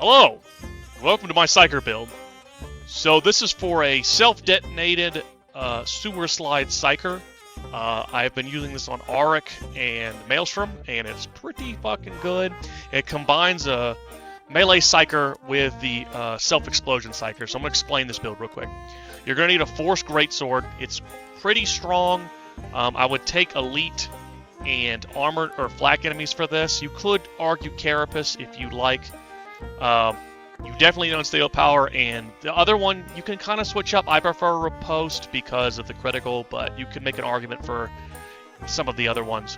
Hello! Welcome to my PSYKER build. So this is for a self-detonated sewer slide PSYKER. I've been using this on Auric and Maelstrom, and it's pretty fucking good. It combines a melee PSYKER with the self-explosion PSYKER. So I'm going to explain this build real quick. You're going to need a Force Greatsword. It's pretty strong. I would take Elite and Armored or Flak enemies for this. You could argue Carapace if you like. You definitely don't steel power, and the other one you can kind of switch up. I prefer Riposte because of the critical, but you can make an argument for some of the other ones.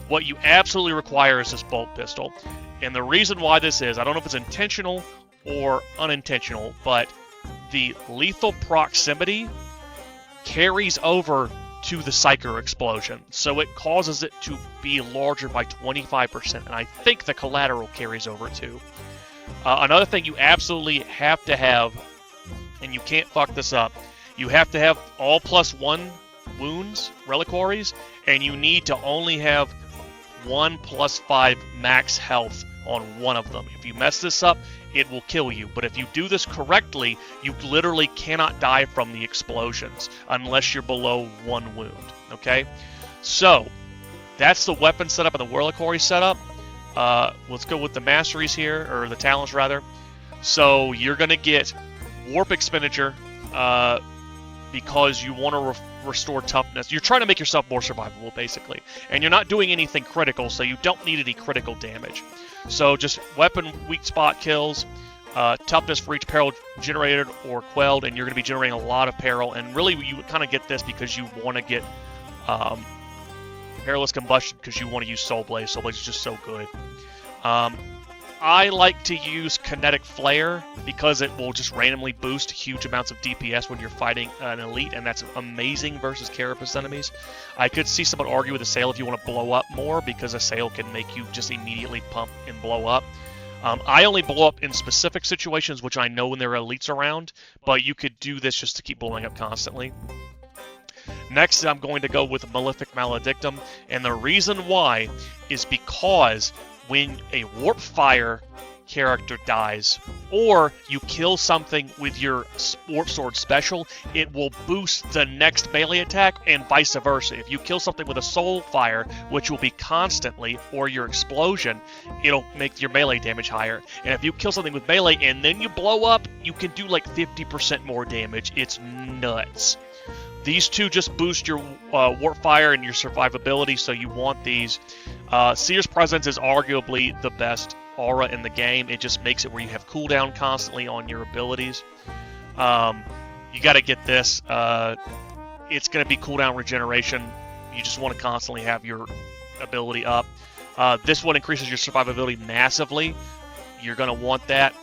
What you absolutely require is this bolt pistol, and the reason why this is, I don't know if it's intentional or unintentional, but the lethal proximity carries over to the PSYKER explosion, so it causes it to be larger by 25%, and I think the collateral carries over too. Another thing you absolutely have to have, and you can't fuck this up, you have to have all +1 wounds, reliquaries, and you need to only have 1 +5 max health on one of them. If you mess this up, it will kill you. But if you do this correctly, you literally cannot die from the explosions unless you're below 1 wound. Okay? So, that's the weapon setup and the reliquary setup. Let's go with the masteries here, or the talents rather. So you're going to get warp expenditure because you want to restore toughness. You're trying to make yourself more survivable, basically. And you're not doing anything critical, so you don't need any critical damage. So just weapon weak spot kills, toughness for each peril generated or quelled, and you're going to be generating a lot of peril. And really you kind of get this because you want to get Perilous Combustion because you want to use Soul Blaze. Soul Blaze is just so good. I like to use Kinetic Flare because it will just randomly boost huge amounts of DPS when you're fighting an elite, and that's amazing versus Carapace enemies. I could see someone argue with Assail if you want to blow up more, because Assail can make you just immediately pump and blow up. I only blow up in specific situations, which I know when there are elites around, but you could do this just to keep blowing up constantly. Next, I'm going to go with Malefic Maledictum, and the reason why is because when a Warp Fire character dies, or you kill something with your Warp Sword special, it will boost the next melee attack, and vice versa. If you kill something with a Soul Fire, which will be constantly, or your explosion, it'll make your melee damage higher. And if you kill something with melee and then you blow up, you can do like 50% more damage. It's nuts. These two just boost your Warp Fire and your survivability, so you want these. Seer's Presence is arguably the best aura in the game. It just makes it where you have cooldown constantly on your abilities. You got to get this. It's going to be cooldown regeneration. You just want to constantly have your ability up. This one increases your survivability massively. You're going to want that.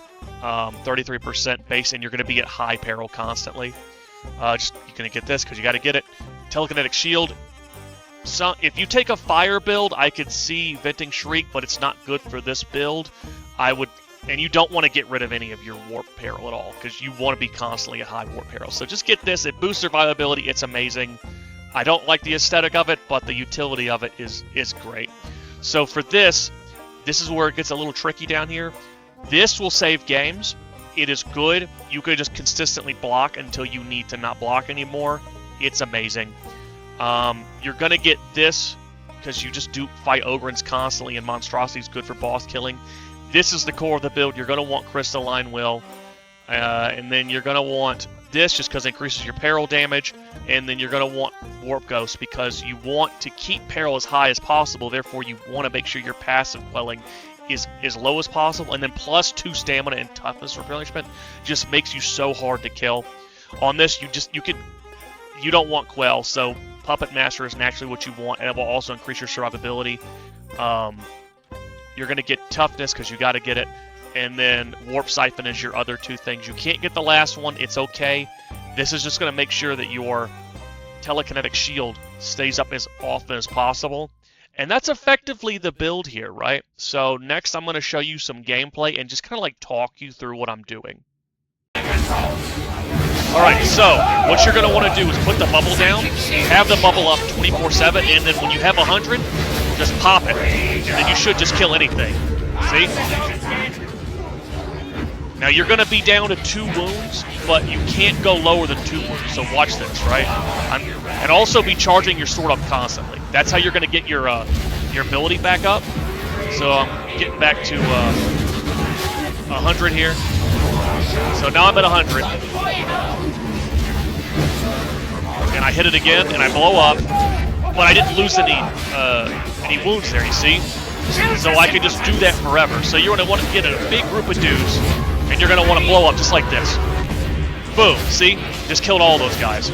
33% base, and you're going to be at high peril constantly. You're going to get this because you got to get it. Telekinetic Shield. So, if you take a fire build, I could see Venting Shriek, but it's not good for this build. And you don't want to get rid of any of your warp peril at all, because you want to be constantly at high warp peril. So just get this. It boosts survivability. It's amazing. I don't like the aesthetic of it, but the utility of it is great. So for this is where it gets a little tricky down here. This will save games. It is good. You could just consistently block until you need to not block anymore. It's amazing. You're going to get this because you just do fight Ogrins constantly, and Monstrosity is good for boss killing. This is the core of the build. You're going to want Crystalline Will. And then you're going to want this just because it increases your peril damage. And then you're going to want Warp Ghost because you want to keep peril as high as possible. Therefore, you want to make sure your passive quelling is as low as possible, and then +2 stamina and toughness replenishment just makes you so hard to kill. On this, you don't want Quell, so Puppet Master is naturally what you want, and it will also increase your survivability. You're going to get toughness because you got to get it, and then Warp Siphon is your other two things. You can't get the last one, it's okay. This is just going to make sure that your Telekinetic Shield stays up as often as possible. And that's effectively the build here, right? So next I'm going to show you some gameplay and just kind of like talk you through what I'm doing. Alright, so what you're going to want to do is put the bubble down, have the bubble up 24/7, and then when you have 100, just pop it. And then you should just kill anything. See? Now you're going to be down to 2 wounds, but you can't go lower than 2 wounds, so watch this, right? And also be charging your sword up constantly. That's how you're going to get your ability back up. So I'm getting back to 100 here. So now I'm at 100. And I hit it again, and I blow up, but I didn't lose any wounds there, you see? So I can just do that forever. So you're going to want to get a big group of dudes, and you're going to want to blow up just like this. Boom, see? Just killed all those guys.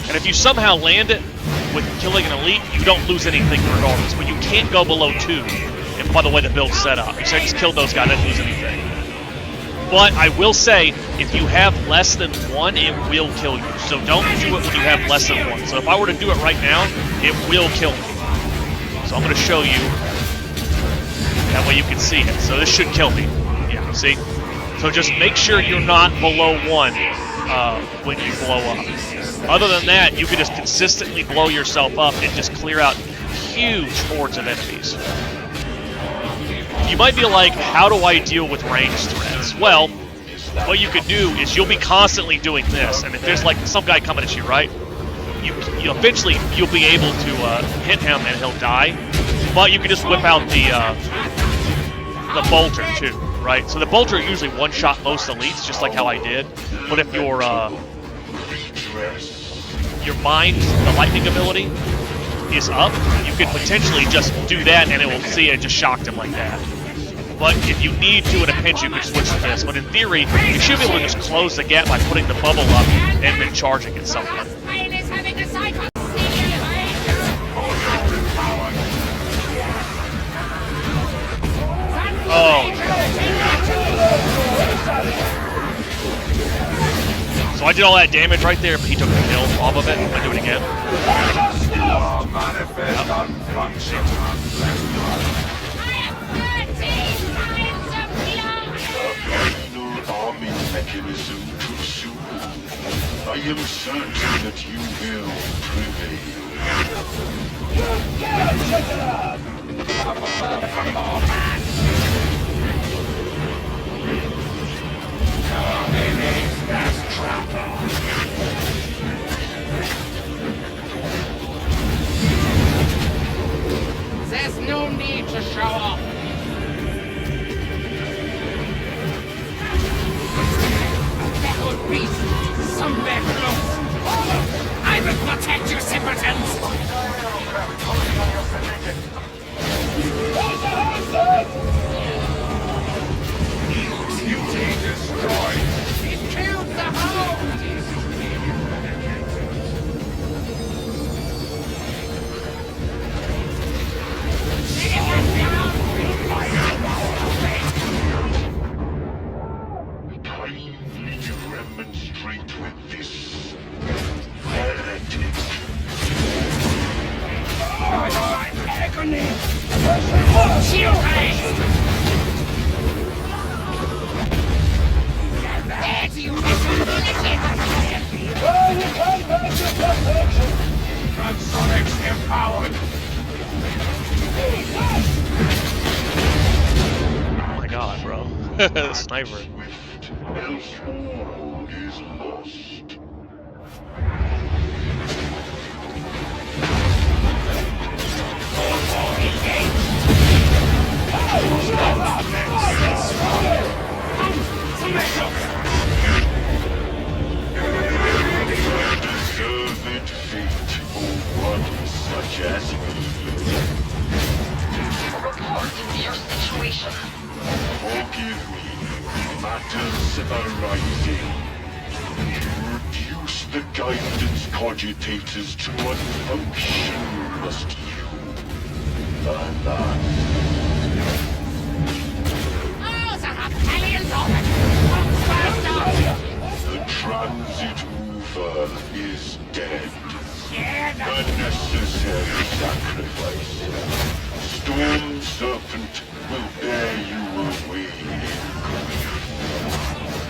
And if you somehow land it with killing an elite, you don't lose anything regardless. But you can't go below 2. And by the way the build's set up. You say I just killed those guys, I didn't lose anything. But I will say, if you have less than 1, it will kill you. So don't do it when you have less than 1. So if I were to do it right now, it will kill me. So I'm going to show you. That way you can see it. So this should kill me. Yeah, see? So just make sure you're not below 1 when you blow up. Other than that, you can just consistently blow yourself up and just clear out huge hordes of enemies. You might be like, how do I deal with ranged threats? Well, what you could do is you'll be constantly doing this, and if there's like some guy coming at you, right? You eventually you'll be able to hit him and he'll die, but you can just whip out the bolter too, right? So the bolter usually one-shot most elites, just like how I did. But if your mind, the lightning ability, is up, you could potentially just do that and it will see it just shocked him like that. But if you need to in a pinch, you can switch to this. But in theory, you should be able to just close the gap by putting the bubble up and then charging it somewhere. Oh. So I did all that damage right there, but he took the kill off of it. I'm gonna do it again. I am certain that you will There's no need to show off. Backward beast, somewhere close. I will protect you, simpletons. Duty destroyed. He killed the hound. kindly demonstrate with this heretic. My agony. What's your face? There do you Transonics empowered. Oh my god, bro. The sniper. Swift, else all is lost. Deserved fate for one such as me. Reporting your situation. Forgive me, matters are rising. Reduce the guidance cogitators to one function must you. Alas. Oh, the rebellions of it! The transit mover is dead. Yeah, A necessary sacrifice. Storm Serpent will bear you away.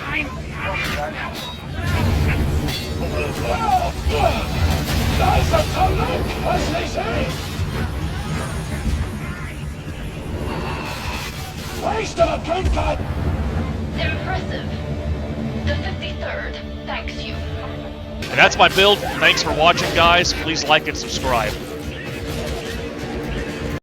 I'm Lies are coming, as they say. Impressive. The 53rd thanks you. And that's my build. Thanks for watching, guys. Please like and subscribe.